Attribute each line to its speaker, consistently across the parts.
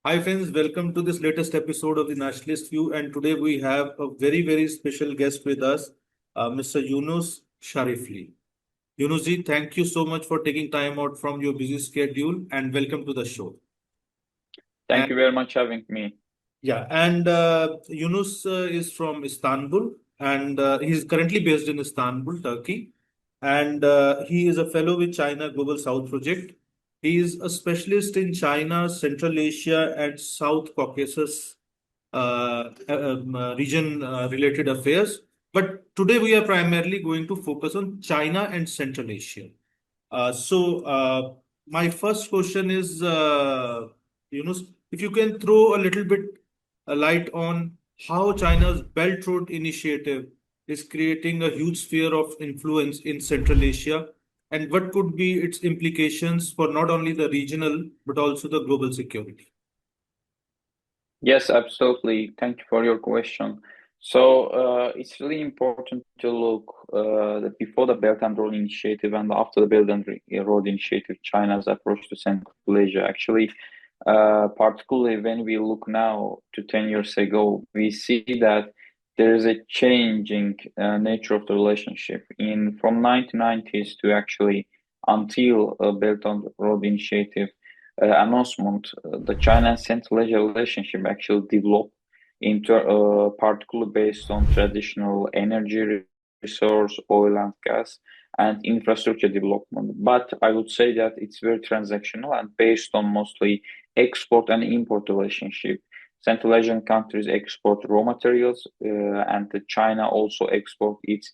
Speaker 1: Hi friends, welcome to this latest episode of the Nationalist View, and today we have a very special guest with us, Mr. Yunus Sharifli. Yunus ji, thank you so much for taking time out from your busy schedule and welcome to the show.
Speaker 2: Thank
Speaker 1: And
Speaker 2: you very much for having me.
Speaker 1: Yunus is from Istanbul and he's currently based in Istanbul, Turkey. And he is a fellow with China Global South Project. He is a specialist in China, Central Asia, and South Caucasus region related affairs. But today we are primarily going to focus on China and Central Asia. My first question is, Yunus, if you can throw a little bit a light on how China's Belt Road Initiative is creating a huge sphere of influence in Central Asia, and what could be its implications for not only the regional but also the global security?
Speaker 2: Yes, absolutely. Thank you for your question. It's really important to look that before the Belt and Road Initiative and after the Belt and Road Initiative, China's approach to Central Asia. Actually, particularly when we look now to 10 years ago, we see that there is a changing nature of the relationship in from 1990s to actually until Belt and Road Initiative announcement, the China and Central Asia relationship actually developed into particularly based on traditional energy resource, oil and gas, and infrastructure development. But I would say that it's very transactional and based on mostly export and import relationship. Central Asian countries export raw materials, and China also export its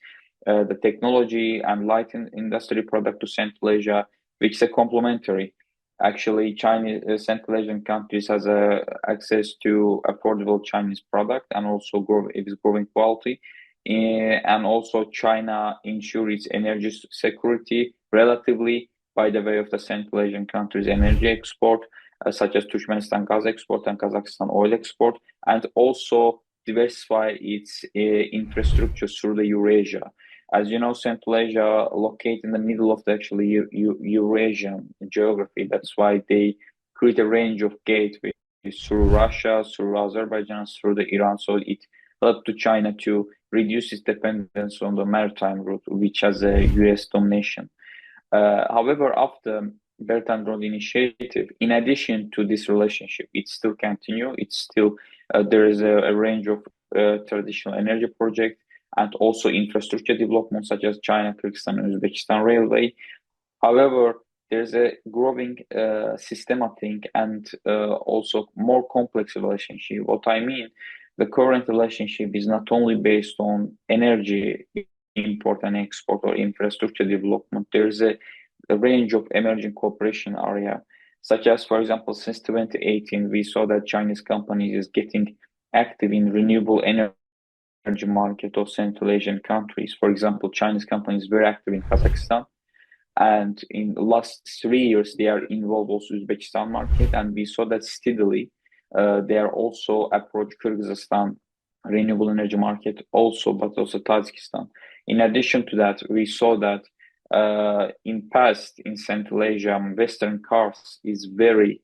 Speaker 2: the technology and light industry product to Central Asia, which is a complementary. Actually, Chinese Central Asian countries has access to affordable Chinese product and also it is growing quality. And also China ensures its energy security relatively by the way of the Central Asian countries' energy export, such as Turkmenistan gas export and Kazakhstan oil export, and also diversify its infrastructure through the Eurasia. As you know, Central Asia located in the middle of the actually Eurasian geography. That's why they create a range of gateways through Russia, through Azerbaijan, through the Iran. So it helped to China to reduce its dependence on the maritime route, which has a US domination. However, after Belt and Road Initiative, in addition to this relationship, it still continue. It's still there is a range of traditional energy projects and also infrastructure development such as China, Kyrgyzstan, and Uzbekistan railway. However, there's a growing systematic and also more complex relationship. What I mean, the current relationship is not only based on energy import and export or infrastructure development. There's a range of emerging cooperation area, such as, for example, since 2018, we saw that Chinese companies is getting active in renewable energy market of Central Asian countries. For example, Chinese companies very active in Kazakhstan, and in the last 3 years they are involved also Uzbekistan market, and we saw that steadily they are also approach Kyrgyzstan renewable energy market also, but also Tajikistan. In addition to that, we saw that in past in Central Asia, Western cars is very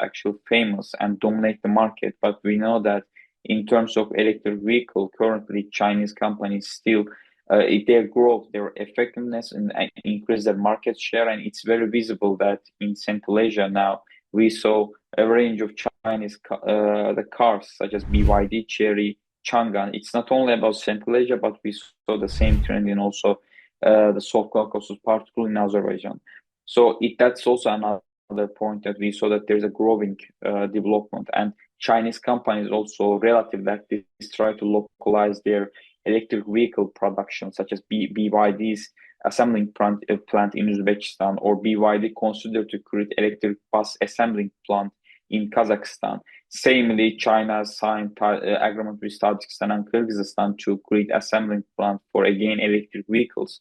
Speaker 2: actually famous and dominate the market, but we know that in terms of electric vehicle, currently Chinese companies still their growth, their effectiveness, and increase their market share. And it's very visible that in Central Asia now we saw a range of Chinese the cars such as BYD, Chery, Chang'an. It's not only about Central Asia, but we saw the same trend in also the South Caucasus, particularly in Azerbaijan. So that's also another point that we saw that there's a growing development, and Chinese companies also relatively active try to localize their electric vehicle production, such as BYD's assembling plant in Uzbekistan, or BYD considered to create electric bus assembling plant in Kazakhstan. Samely, China signed agreement with Tajikistan and Kyrgyzstan to create assembling plant for again electric vehicles.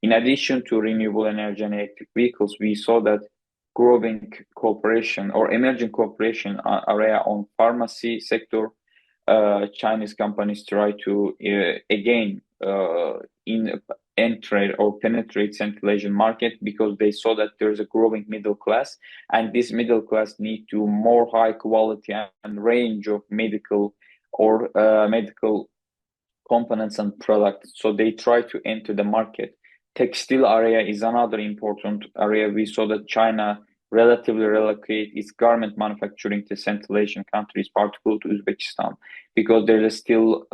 Speaker 2: In addition to renewable energy and electric vehicles, we saw that growing cooperation or emerging cooperation area on pharmacy sector. Chinese companies try to again in enter or penetrate Central Asian market because they saw that there's a growing middle class, and this middle class need to more high quality and range of medical or medical components and products. So they try to enter the market. Textile area is another important area. We saw that China relatively relocate its garment manufacturing to Central Asian countries, particularly to Uzbekistan, because there is still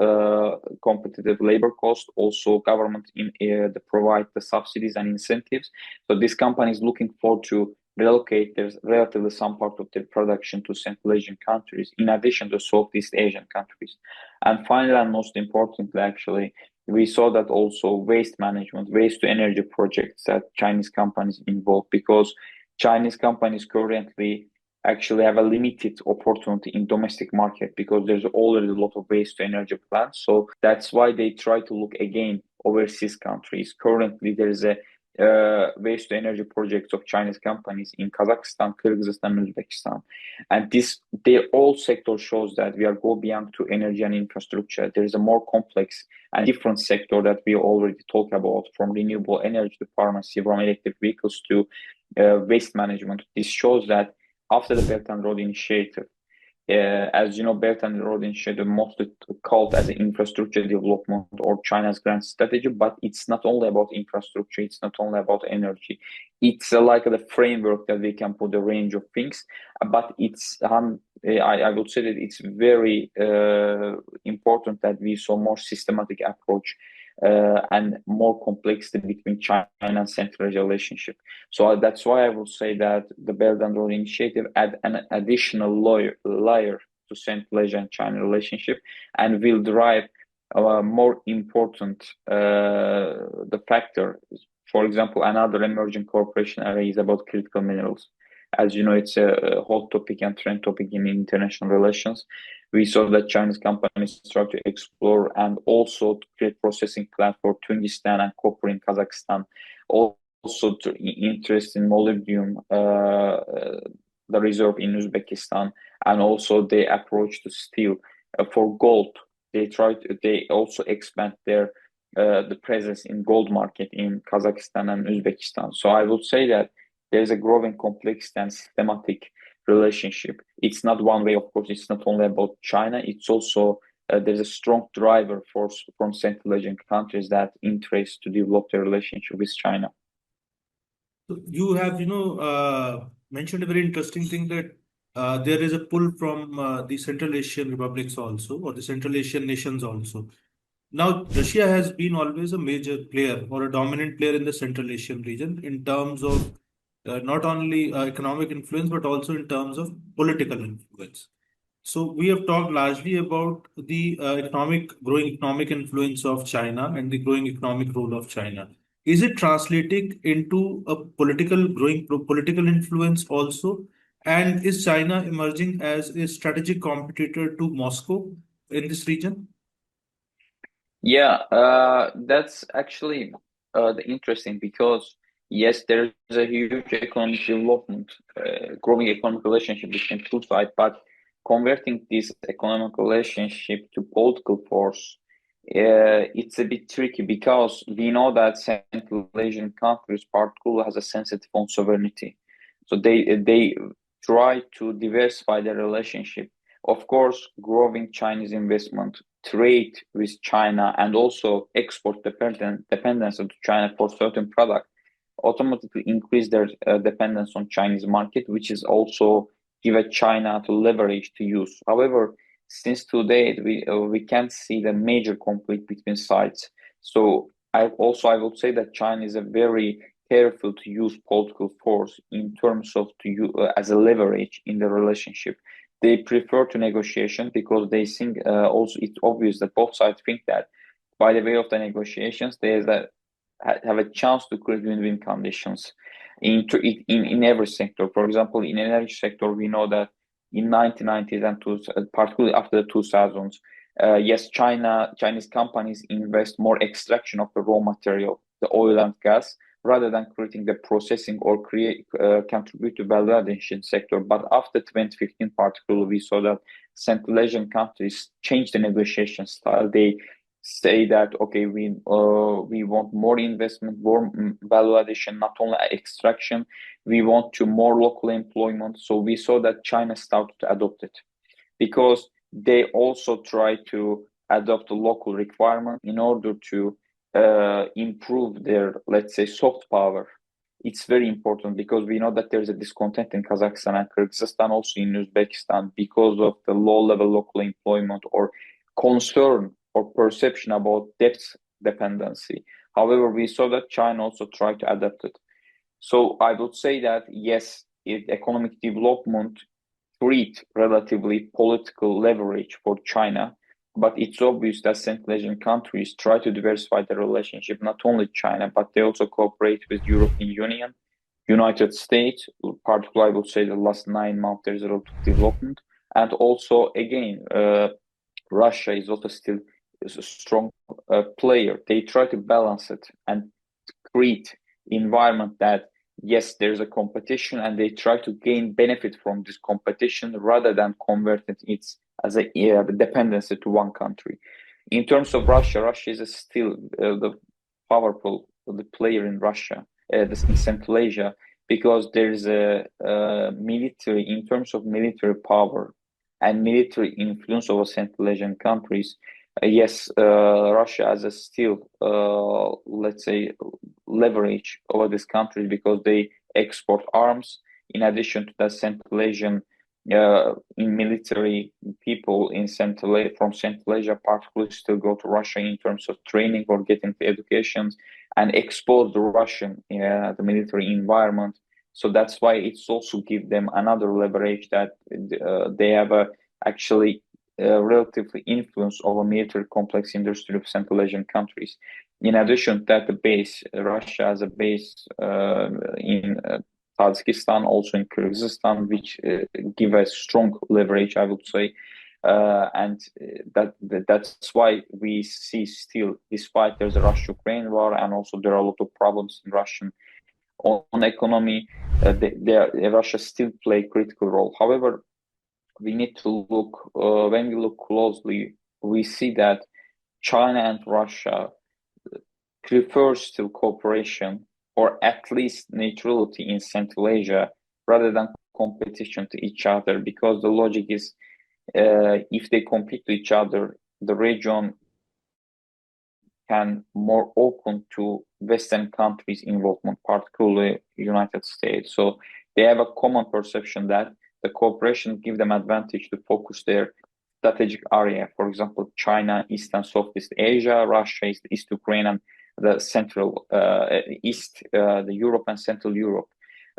Speaker 2: competitive labor cost. Also, government in they provide the subsidies and incentives. So this company is looking forward to relocate there's relatively some part of their production to Central Asian countries, in addition to Southeast Asian countries. And finally, and most importantly, actually, we saw that also waste management, waste to energy projects that Chinese companies involved, because Chinese companies currently actually have a limited opportunity in domestic market because there's already a lot of waste to energy plants. So that's why they try to look again overseas countries. Currently, there is a waste to energy projects of Chinese companies in Kazakhstan, Kyrgyzstan, and Uzbekistan. And this, they all sector shows that we are go beyond to energy and infrastructure. There is a more complex and different sector that we already talk about, from renewable energy to pharmacy, from electric vehicles to waste management. This shows that after the Belt and Road Initiative, as you know, Belt and Road Initiative mostly called as an infrastructure development or China's grand strategy, but it's not only about infrastructure, it's not only about energy. It's like the framework that we can put a range of things, but it's I would say that it's very important that we saw more systematic approach and more complexity between China and Central Asia relationship. So that's why I will say that the Belt and Road Initiative add an additional layer to Central Asia and China relationship, and will drive more important the factor. For example, another emerging cooperation area is about critical minerals. As you know, it's a hot topic and trend topic in international relations. We saw that Chinese companies try to explore and also to create processing plant for tungsten and copper in Kazakhstan. Also, to interest in molybdenum, the reserve in Uzbekistan, and also they approach to steel. For gold, they also expand their the presence in gold market in Kazakhstan and Uzbekistan. So I would say that there's a growing complexity and systematic relationship. It's not one way, of course. It's not only about China. It's also there's a strong driver force from Central Asian countries that interest to develop their relationship with China.
Speaker 1: So you have, mentioned a very interesting thing that there is a pull from the Central Asian republics also, or the Central Asian nations also. Now, Russia has been always a major player or a dominant player in the Central Asian region in terms of not only economic influence, but also in terms of political influence. So we have talked largely about the growing economic influence of China and the growing economic role of China. Is it translating into a growing political influence also? And is China emerging as a strategic competitor to Moscow in this region?
Speaker 2: Yeah, that's actually the interesting, because yes, there is a huge economic development, growing economic relationship between two sides, but converting this economic relationship to political force, it's a bit tricky, because we know that Central Asian countries particularly has a sensitive on sovereignty, so they try to diversify their relationship. Of course, growing Chinese investment, trade with China, and also export dependence on China for certain products automatically increase their dependence on Chinese market, which is also give a China to leverage to use. However, since today we can't see the major conflict between sides. So I would say that China is a very careful to use political force in terms of to use as a leverage in the relationship. They prefer to negotiation because they think also it's obvious that both sides think that by the way of the negotiations have a chance to create win-win conditions in every sector. For example, in energy sector, we know that in 1990s and particularly after the 2000s, yes, Chinese companies invest more extraction of the raw material, the oil and gas, rather than creating the processing or contribute to value addition sector. But after 2015, particularly, we saw that Central Asian countries changed the negotiation style. They say that okay, we want more investment, more value addition, not only extraction. We want to more local employment. So we saw that China started to adopt it because they also try to adopt a local requirement in order to improve their, let's say, soft power. It's very important because we know that there's a discontent in Kazakhstan and Kyrgyzstan, also in Uzbekistan, because of the low-level local employment or concern or perception about debt dependency. However, we saw that China also tried to adapt it. So I would say that yes, economic development create relatively political leverage for China, but it's obvious that Central Asian countries try to diversify their relationship, not only China, but they also cooperate with European Union, United States, particularly I would say the last 9 months there's a lot of development. And also again, Russia is also still a strong player. They try to balance it and create environment that yes, there's a competition, and they try to gain benefit from this competition rather than converting it as a dependency to one country. In terms of Russia, Russia is still the powerful the player in Russia, in Central Asia, because there's a military, in terms of military power and military influence over Central Asian countries. Yes, Russia has a still, let's say, leverage over this country because they export arms. In addition to that, Central Asian in military people in from Central Asia particularly still go to Russia in terms of training or getting the educations and expose the Russian the military environment. So that's why it's also give them another leverage that they have actually relatively influence over military complex industry of Central Asian countries. In addition to that, the base, Russia has a base in Tajikistan, also in Kyrgyzstan, which give a strong leverage, I would say. And that's why we see still, despite there's a Russia-Ukraine war, and also there are a lot of problems in Russian on economy, Russia still play a critical role. However, we need to look, when we look closely, we see that China and Russia prefer still cooperation or at least neutrality in Central Asia rather than competition to each other, because the logic is if they compete to each other, the region can more open to Western countries' involvement, particularly United States. So they have a common perception that the cooperation give them advantage to focus their strategic area. For example, China, East and Southeast Asia, Russia is the East Ukraine and the Central East, the Europe and Central Europe.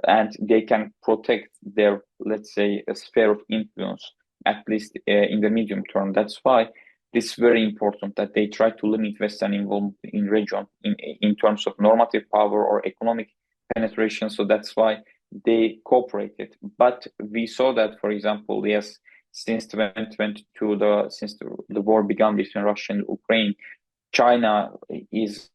Speaker 2: And they can protect their, let's say, a sphere of influence, at least in the medium term. That's why it's very important that they try to limit Western involvement in region in terms of normative power or economic penetration. So that's why they cooperated. But we saw that, for example, yes, since 2022, since the war began between Russia and Ukraine, China is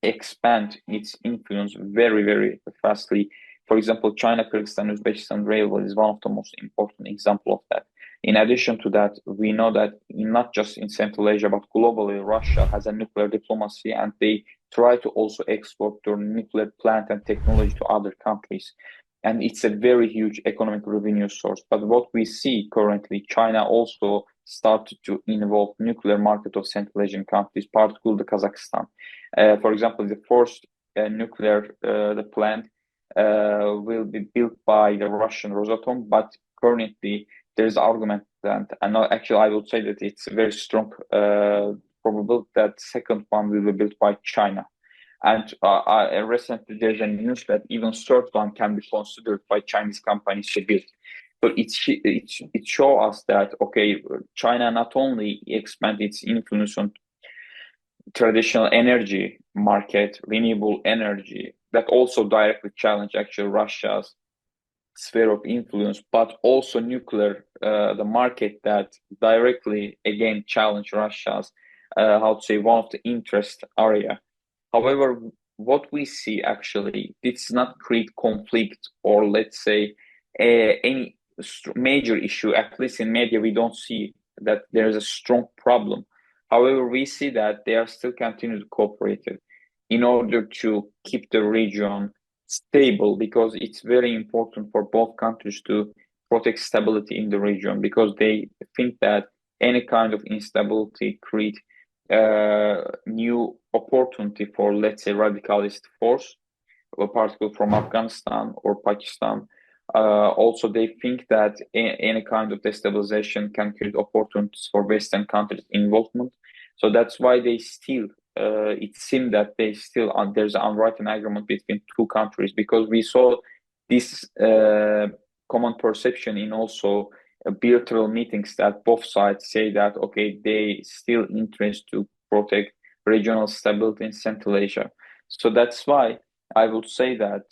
Speaker 2: expand its influence very, very fastly. For example, China, Kyrgyzstan, Uzbekistan railway is one of the most important example of that. In addition to that, we know that not just in Central Asia, but globally, Russia has a nuclear diplomacy, and they try to also export their nuclear plant and technology to other countries. And it's a very huge economic revenue source. But what we see currently, China also started to involve nuclear market of Central Asian countries, particularly Kazakhstan. For example, the first nuclear the plant will be built by the Russian Rosatom, but currently there's argument that, and actually I would say that it's a very strong probability that second one will be built by China. And recently there's a news that even third one can be considered by Chinese companies to build. So it shows us that, okay, China not only expand its influence on traditional energy market, renewable energy, that also directly challenge actually Russia's sphere of influence, but also nuclear, the market that directly again challenge Russia's, how to say, one of the interest area. However, what we see actually, it's not create conflict or let's say any major issue. At least in media, we don't see that there is a strong problem. However, we see that they are still continued cooperative in order to keep the region stable, because it's very important for both countries to protect stability in the region, because they think that any kind of instability create new opportunity for, let's say, radicalist force, particularly from Afghanistan or Pakistan. Also, they think that any kind of destabilization can create opportunities for Western countries' involvement. So that's why they still, it seems that they still, there's an unwritten agreement between two countries, because we saw this common perception in also bilateral meetings, that both sides say that, okay, they still interest to protect regional stability in Central Asia. So that's why I would say that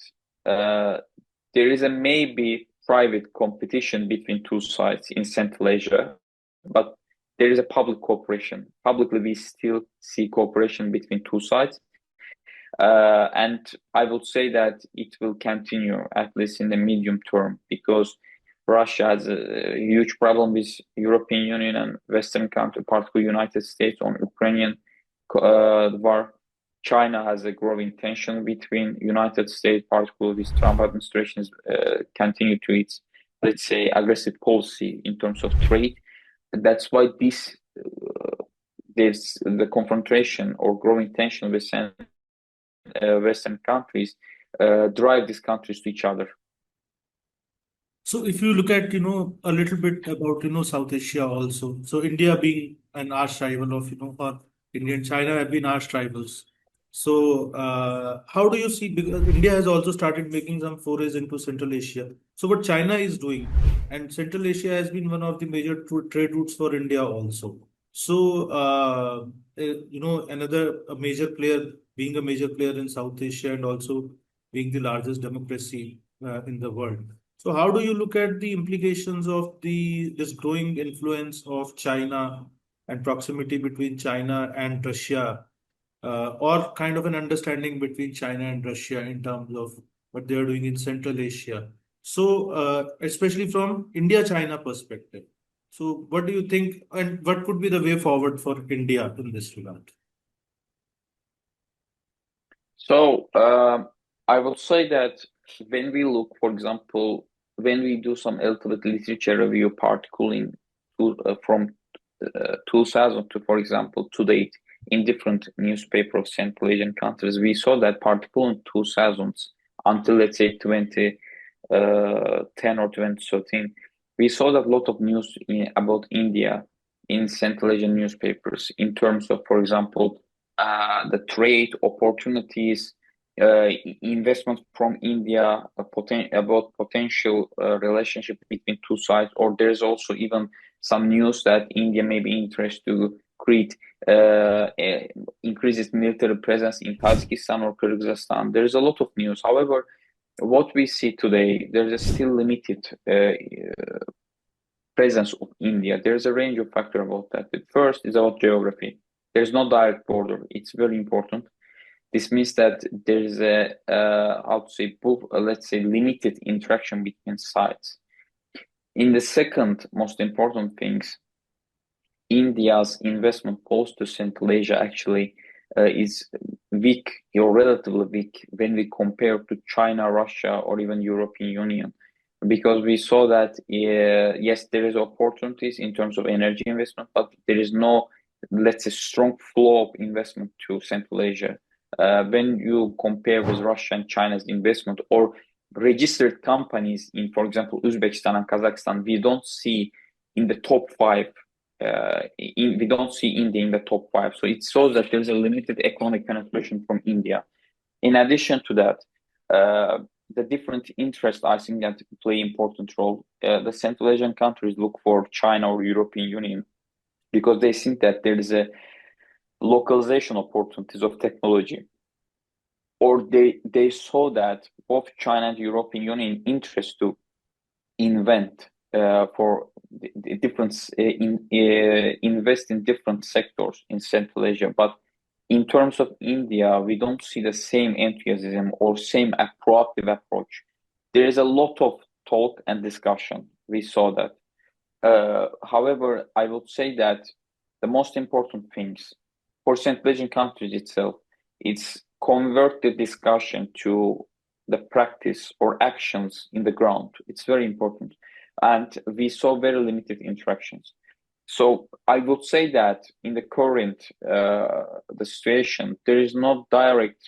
Speaker 2: there is a maybe private competition between two sides in Central Asia, but there is a public cooperation. Publicly, we still see cooperation between two sides. And I would say that it will continue, at least in the medium term, because Russia has a huge problem with European Union and Western countries, particularly United States, on Ukrainian war. China has a growing tension between United States, particularly with Trump administration's continue to its, let's say, aggressive policy in terms of trade. That's why this there's the confrontation or growing tension with Western countries drive these countries to each other.
Speaker 1: So if you look at, a little bit about, South Asia also. So India being an arch rival of, or India and China have been arch rivals. So how do you see, because India has also started making some forays into Central Asia. So what China is doing, and Central Asia has been one of the major trade routes for India also. So, another a major player, being a major player in South Asia and also being the largest democracy in the world. So how do you look at the implications of this growing influence of China and proximity between China and Russia, or kind of an understanding between China and Russia in terms of what they are doing in Central Asia? So especially from India-China perspective. So what do you think, and what could be the way forward for India in this regard?
Speaker 2: So I will say that when we look, for example, when we do some literature review, particularly from 2000 to, for example, to date, in different newspaper of Central Asian countries, we saw that particularly in 2000s until, let's say, 2010 or 2013, we saw that a lot of news about India in Central Asian newspapers in terms of, for example, the trade opportunities, investment from India, about potential relationship between two sides, or there's also even some news that India may be interested to create increase its military presence in Tajikistan or Kyrgyzstan. There's a lot of news. However, what we see today, there's a still limited presence of India. There's a range of factors about that. The first is about geography. There's no direct border. It's very important. This means that there is a, how to say, let's say, limited interaction between sides. In the second most important things, India's investment policy to Central Asia actually is weak or relatively weak when we compare to China, Russia, or even European Union, because we saw that yes, there is opportunities in terms of energy investment, but there is no, let's say, strong flow of investment to Central Asia. When you compare with Russia and China's investment or registered companies in, for example, Uzbekistan and Kazakhstan, we don't see in the top five. We don't see India in the top five. So it shows that there's a limited economic penetration from India. In addition to that, the different interests, I think, that play important role. The Central Asian countries look for China or European Union because they think that there is a localization opportunities of technology, or they saw that both China and European Union interest to invent for the different invest in different sectors in Central Asia. But in terms of India, we don't see the same enthusiasm or same proactive approach. There is a lot of talk and discussion. We saw that. However, I would say that the most important things for Central Asian countries itself, it's convert the discussion to the practice or actions in the ground. It's very important. And we saw very limited interactions. So I would say that in the current the situation, there is no direct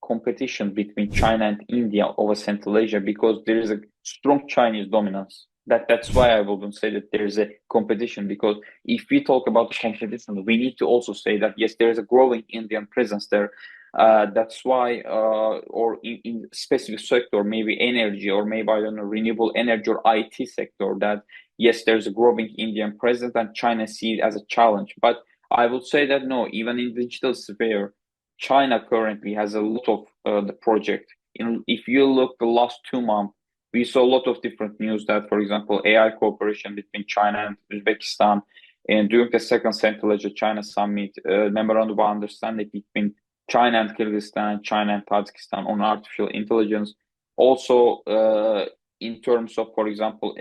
Speaker 2: competition between China and India over Central Asia because there is a strong Chinese dominance. That's why I wouldn't say that there is a competition, because if we talk about the competition, we need to also say that yes, there is a growing Indian presence there. That's why, or in specific sector, maybe energy, or maybe I don't know, renewable energy or IT sector, that yes, there's a growing Indian presence and China sees it as a challenge. But I would say that no, even in digital sphere, China currently has a lot of the project. If you look the last 2 months, we saw a lot of different news that, for example, AI cooperation between China and Uzbekistan, and during the second Central Asia China Summit, memorandum of understanding between China and Kyrgyzstan, China and Tajikistan on artificial intelligence. Also, in terms of, for example,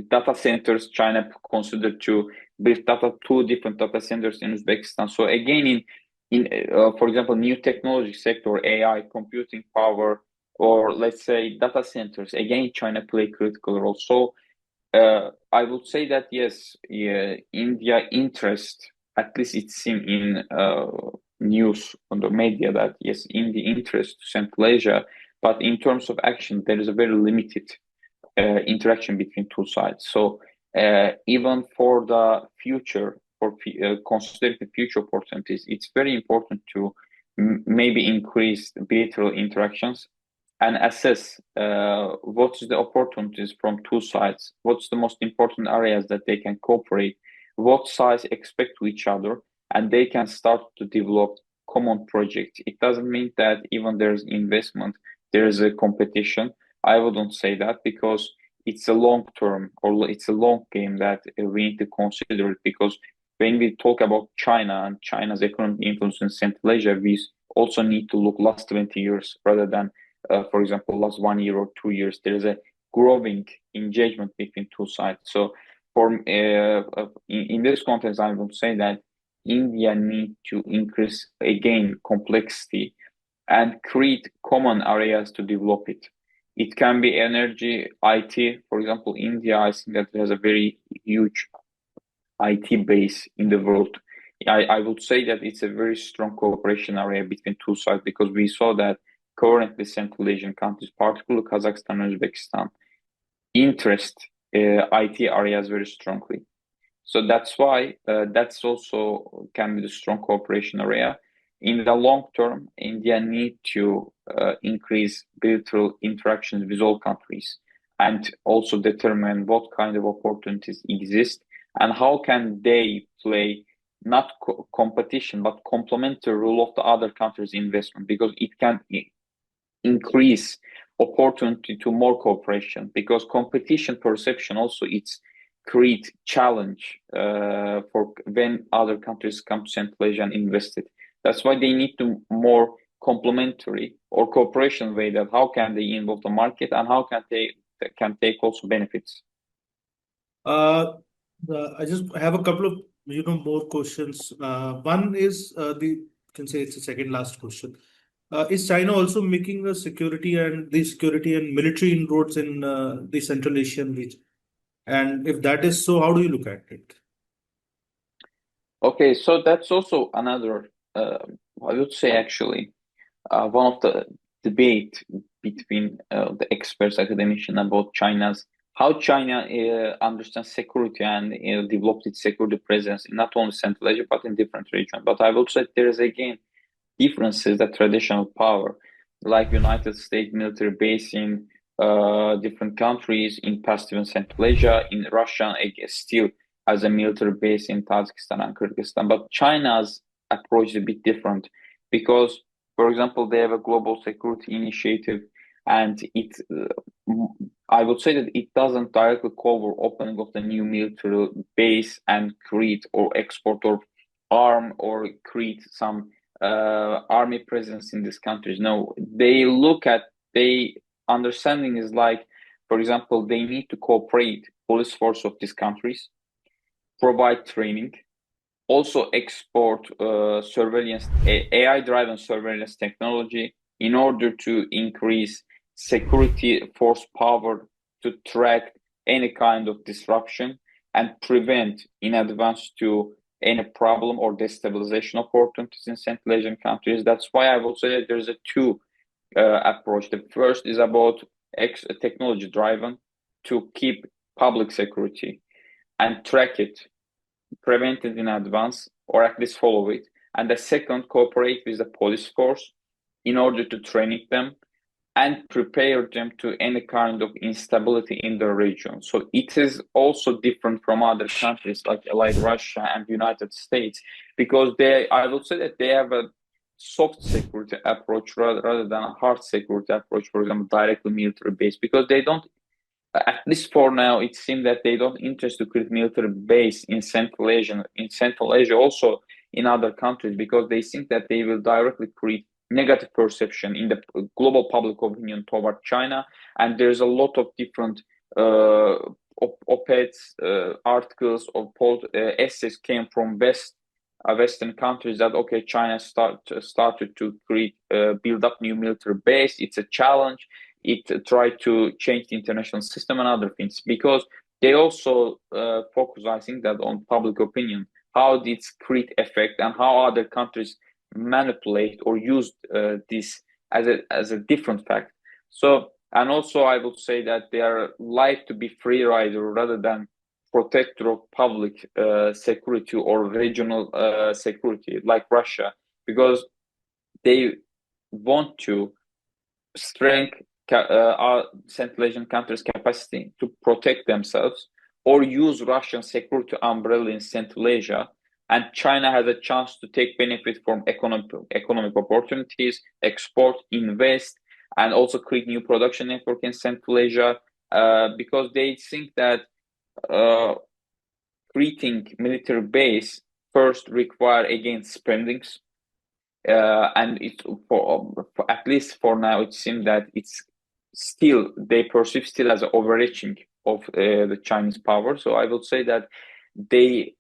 Speaker 2: data centers, China considered to build two different data centers in Uzbekistan. So again, for example, new technology sector, AI, computing power, or let's say data centers, again, China play critical role. So I would say that yes, India interest, at least it's seen in news on the media, that yes, India interest to Central Asia, but in terms of action, there is a very limited interaction between two sides. So even for the future, for considering the future opportunities, it's very important to maybe increase the bilateral interactions and assess what's the opportunities from two sides, what's the most important areas that they can cooperate, what sides expect to each other, and they can start to develop common projects. It doesn't mean that even there's investment, there is a competition. I wouldn't say that, because it's a long term, or it's a long game that we need to consider it, because when we talk about China and China's economic influence in Central Asia, we also need to look last 20 years rather than, for example, last 1 year or 2 years. There is a growing engagement between two sides. So for in this context, I would say that India need to increase again complexity and create common areas to develop it. It can be energy, IT. For example, India, I think that has a very huge IT base in the world. I would say that it's a very strong cooperation area between two sides, because we saw that currently Central Asian countries, particularly Kazakhstan and Uzbekistan, interest IT areas very strongly. So that's why that's also can be the strong cooperation area. In the long term, India need to increase bilateral interactions with all countries, and also determine what kind of opportunities exist and how can they play not competition but complementary role of the other countries' investment, because it can increase opportunity to more cooperation, because competition perception also it's create challenge for when other countries come to Central Asia and invest it. That's why they need to more complementary or cooperation way, that how can they involve the market and how can they can take also benefits.
Speaker 1: I just have a couple of more questions. One is the can say it's the second last question. Is China also making the security and military inroads in the Central Asian region? And if that is so, how do you look at it?
Speaker 2: Okay, so that's also another, I would say actually, one of the debate between the experts, academicians about China's how China understands security and developed its security presence in not only Central Asia but in different regions. But I would say there is again differences that traditional power, like United States military base in different countries in past even Central Asia, in Russia, I guess still has a military base in Tajikistan and Kyrgyzstan. But China's approach is a bit different, because, for example, they have a global security initiative, and I would say that it doesn't directly cover opening of the new military base and create or export or arm or create some army presence in these countries. No, they look at they understanding is like, for example, they need to cooperate police force of these countries provide training, also export surveillance, AI-driven surveillance technology in order to increase security force power to track any kind of disruption and prevent in advance to any problem or destabilization opportunities in Central Asian countries. That's why I will say that there's a two approach. The first is about technology driven to keep public security and track it, prevent it in advance, or at least follow it. And the second, cooperate with the police force in order to train them and prepare them to any kind of instability in the region. So it is also different from other countries like Russia and the United States, because I would say that they have a soft security approach rather than a hard security approach, for example, directly military based, because they don't, at least for now, it seems that they don't interest to create military base in Central Asia, also in other countries, because they think that they will directly create negative perception in the global public opinion toward China. And there's a lot of different op-eds, articles, or essays came from Western countries that, okay, China started to build up new military base. It's a challenge. It tried to change the international system and other things, because they also focus, I think, that on public opinion, how did it create effect and how other countries manipulate or use this as a different fact. So, and also I would say that they are like to be free rider rather than protector of public security or regional security like Russia, because they want to strengthen our Central Asian countries' capacity to protect themselves or use Russian security umbrella in Central Asia. And China has a chance to take benefit from economic opportunities, export, invest, and also create new production network in Central Asia, because they think that creating military base first require again spendings, and it for at least for now it seems that it's still they perceive still as overreaching of the Chinese power. So I would say that they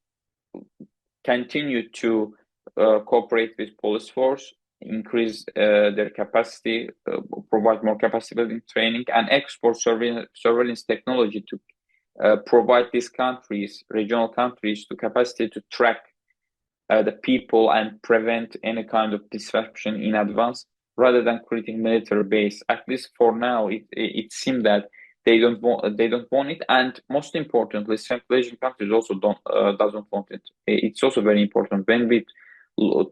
Speaker 2: continue to cooperate with police force, increase their capacity, provide more capacity building training, and export surveillance technology to provide these countries, regional countries, to capacity to track the people and prevent any kind of disruption in advance, rather than creating military base. At least for now, it seems that they don't want it, and most importantly, Central Asian countries also doesn't want it. It's also very important when we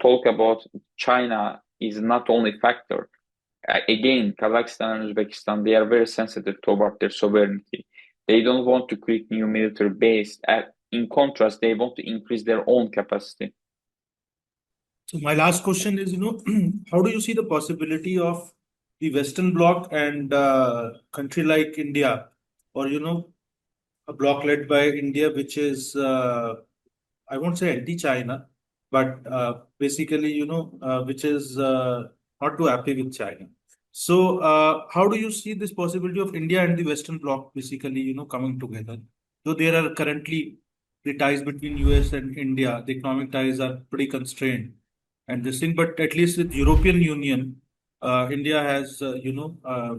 Speaker 2: talk about China is not only factor. Again, Kazakhstan and Uzbekistan, they are very sensitive toward their sovereignty. They don't want to create new military base. In contrast, they want to increase their own capacity.
Speaker 1: So my last question is, how do you see the possibility of the Western Bloc and country like India, or a bloc led by India, which is I won't say anti-China, but basically, which is not too happy with China. So how do you see this possibility of India and the Western Bloc basically, coming together? Though there are currently the ties between US and India, the economic ties are pretty constrained and this thing, but at least with European Union, India has,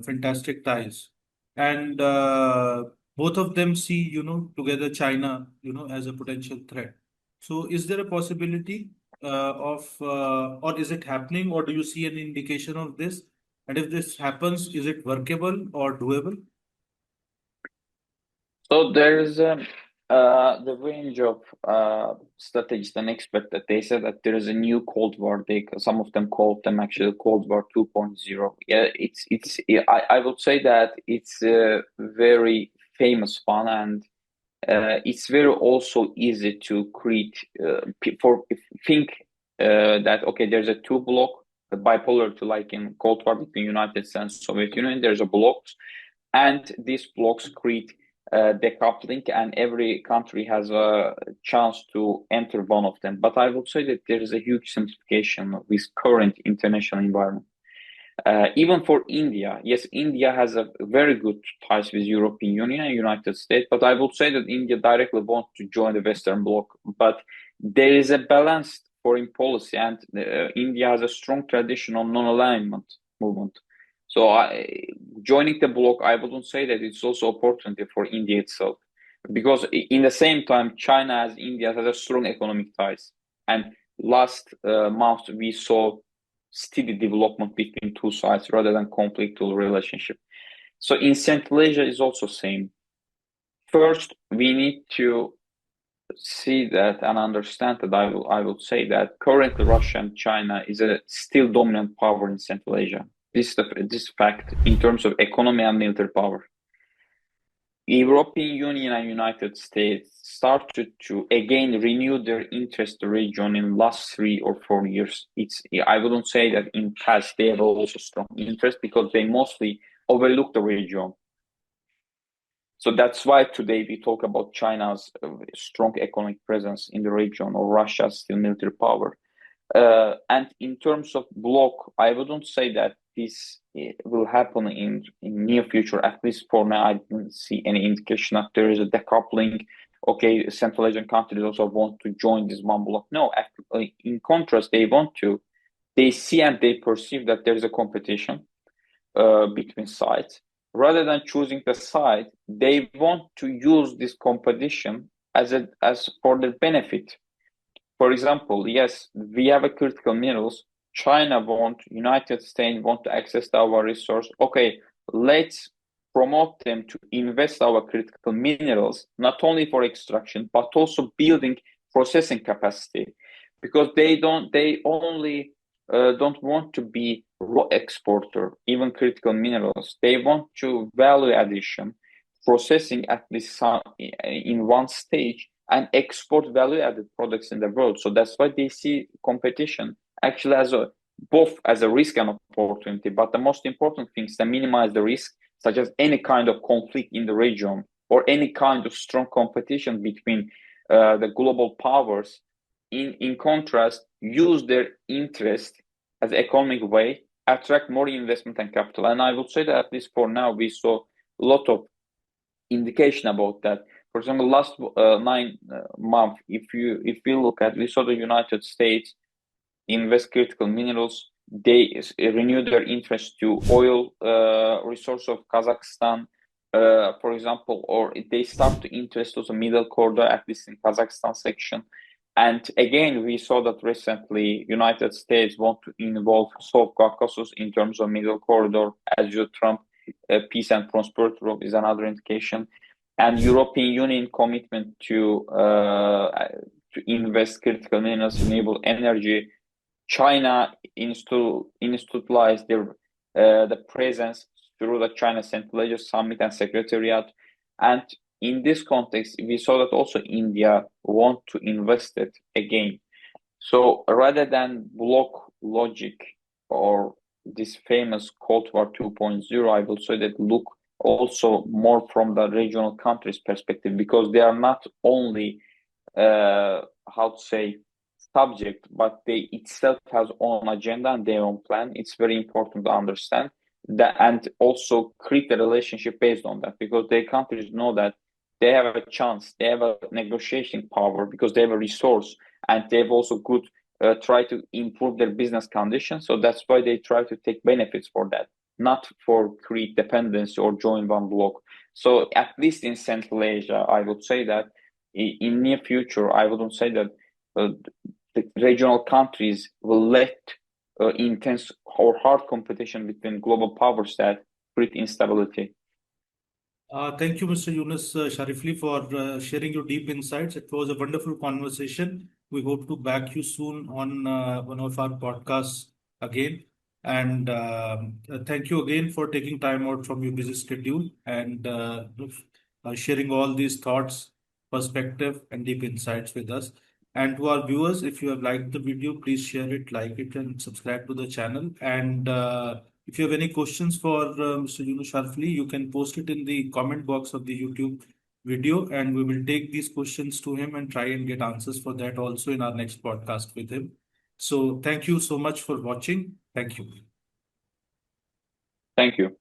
Speaker 1: fantastic ties. And both of them see, together China, as a potential threat. So is there a possibility or is it happening, or do you see any indication of this? And if this happens, is it workable or doable?
Speaker 2: So there's the range of strategists and experts that they said that there is a new Cold War. Some of them called them actually Cold War 2.0. Yeah, I would say that it's a very famous one, and it's very also easy to create think that okay, there's a two block, the bipolar to like in Cold War between United States and Soviet Union. There's a blocks, and these blocks create decoupling, and every country has a chance to enter one of them. But I would say that there is a huge simplification with current international environment. Even for India, yes, India has a very good ties with European Union and United States, but I would say that India directly wants to join the Western Bloc. But there is a balanced foreign policy, and India has a strong tradition on non-alignment movement. So joining the bloc, I wouldn't say that it's also opportunity for India itself, because in the same time, China as India has a strong economic ties, and last month we saw steady development between two sides rather than conflictual relationship. So in Central Asia is also same. First, we need to see that and understand that I will say that currently Russia and China is a still dominant power in Central Asia. This fact in terms of economy and military power. European Union and United States started to again renew their interest in the region in last 3 or 4 years. I wouldn't say that in past they have also strong interest because they mostly overlook the region. So that's why today we talk about China's strong economic presence in the region or Russia's still military power. And in terms of bloc, I wouldn't say that this will happen in near future. At least for now, I didn't see any indication that there is a decoupling. Okay, Central Asian countries also want to join this one bloc. No, actually, in contrast, they see and they perceive that there is a competition between sides. Rather than choosing the side, they want to use this competition as for their benefit. For example, yes, we have a critical minerals. China want, United States want to access our resource. Okay, let's promote them to invest our critical minerals, not only for extraction, but also building processing capacity, because they only don't want to be raw exporter, even critical minerals. They want to value addition, processing at least in one stage, and export value added products in the world. So that's why they see competition actually as both as a risk and opportunity. But the most important thing is to minimize the risk, such as any kind of conflict in the region or any kind of strong competition between the global powers. In contrast, use their interest as economic way, attract more investment and capital. And I would say that at least for now, we saw a lot of indication about that. For example, last 9 months, if we look at, we saw the United States invest critical minerals. They renew their interest to oil resource of Kazakhstan, for example, or they start to interest also middle corridor, at least in Kazakhstan section. And again, we saw that recently United States want to involve South Caucasus in terms of middle corridor, as you Trump peace and prosperity is another indication, and European Union commitment to invest critical minerals, renewable energy. China institutionalized their the presence through the China Central Asia Summit and Secretariat, and in this context, we saw that also India want to invest it again. So rather than block logic or this famous Cold War 2.0, I will say that look also more from the regional countries' perspective, because they are not only how to say subject, but they itself has own agenda and their own plan. It's very important to understand that and also create a relationship based on that, because their countries know that they have a chance, they have a negotiating power because they have a resource, and they've also good try to improve their business conditions. So that's why they try to take benefits for that, not for create dependency or join one bloc. So at least in Central Asia, I would say that in near future, I wouldn't say that the regional countries will let intense or hard competition between global powers that create instability.
Speaker 1: Thank you, Mr. Yunus Sharifli, for sharing your deep insights. It was a wonderful conversation. We hope to back you soon on one of our podcasts again. And thank you again for taking time out from your busy schedule and sharing all these thoughts, perspective, and deep insights with us. And to our viewers, if you have liked the video, please share it, like it, and subscribe to the channel. And if you have any questions for Mr. Yunus Sharifli, you can post it in the comment box of the YouTube video, and we will take these questions to him and try and get answers for that also in our next podcast with him. So thank you so much for watching. Thank you.
Speaker 2: Thank you.